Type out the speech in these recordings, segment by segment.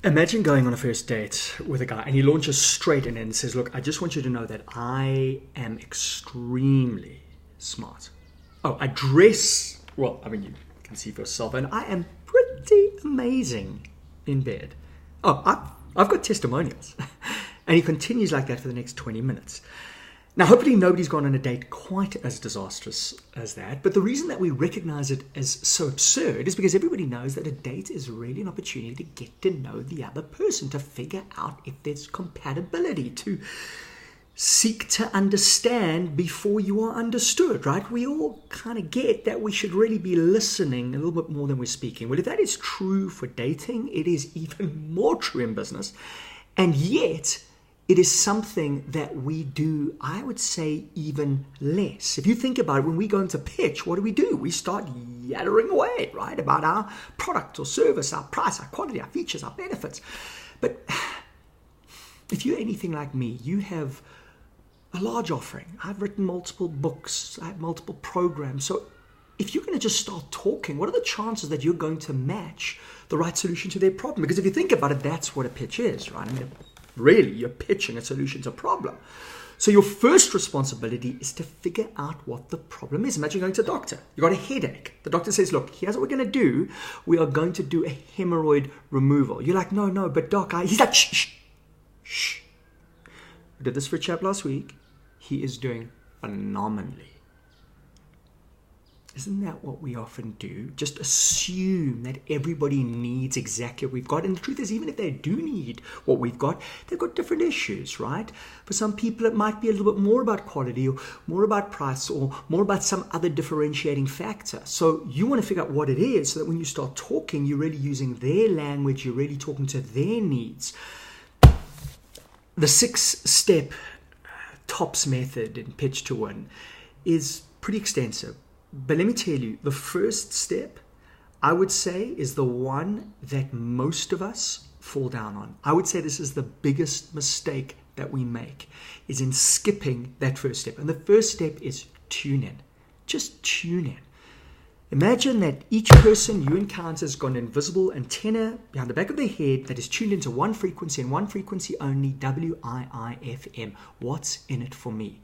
Imagine going on a first date with a guy and he launches straight in and says, look, I just want you to know that I am extremely smart. Oh, I dress, well, I mean, you can see for yourself, and I am pretty amazing in bed. Oh, I've got testimonials. And he continues like that for the next 20 minutes. Now, hopefully nobody's gone on a date quite as disastrous as that. But the reason that we recognize it as so absurd is because everybody knows that a date is really an opportunity to get to know the other person, to figure out if there's compatibility, to seek to understand before you are understood, right? We all kind of get that we should really be listening a little bit more than we're speaking. Well, if that is true for dating, it is even more true in business. And yet, it is something that we do, I would say, even less. If you think about it, when we go into pitch, what do? We start yattering away, right, about our product or service, our price, our quality, our features, our benefits. But if you're anything like me, you have a large offering. I've written multiple books. I have multiple programs. So if you're going to just start talking, what are the chances that you're going to match the right solution to their problem? Because if you think about it, that's what a pitch is, right? I mean, really, you're pitching a solution to a problem. So your first responsibility is to figure out what the problem is. Imagine going to a doctor. You got a headache. The doctor says, look, here's what we're going to do. We are going to do a hemorrhoid removal. You're like, no, but doc, he's like, shh. I did this for a chap last week. He is doing phenomenally. Isn't that what we often do? Just assume that everybody needs exactly what we've got. And the truth is, even if they do need what we've got, they've got different issues, right? For some people, it might be a little bit more about quality or more about price or more about some other differentiating factor. So you want to figure out what it is so that when you start talking, you're really using their language, you're really talking to their needs. The 6-step TOPS method in Pitch to Win is pretty extensive. But let me tell you, the first step, I would say, is the one that most of us fall down on. I would say this is the biggest mistake that we make, is in skipping that first step. And the first step is tune in. Just tune in. Imagine that each person you encounter has got an invisible antenna behind the back of their head that is tuned into one frequency and one frequency only, WIIFM. What's in it for me?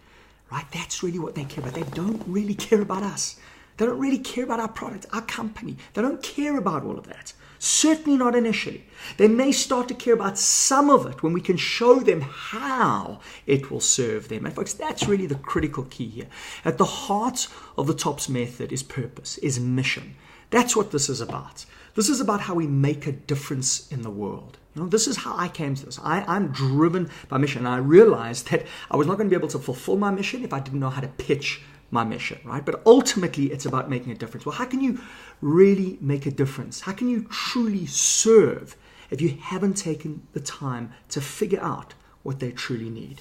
Right? That's really what they care about. They don't really care about us. They don't really care about our product, our company. They don't care about all of that. Certainly not initially. They may start to care about some of it when we can show them how it will serve them. And folks, that's really the critical key here. At the heart of the TOPS method is purpose, is mission. That's what this is about. This is about how we make a difference in the world. You know, this is how I came to this. I'm driven by mission. And I realized that I was not going to be able to fulfill my mission if I didn't know how to pitch my mission, right? But ultimately, it's about making a difference. Well, how can you really make a difference? How can you truly serve if you haven't taken the time to figure out what they truly need?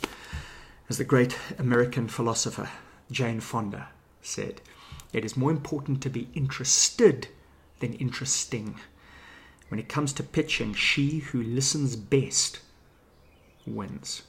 As the great American philosopher Jane Fonda said, it is more important to be interested than interesting. When it comes to pitching, she who listens best wins.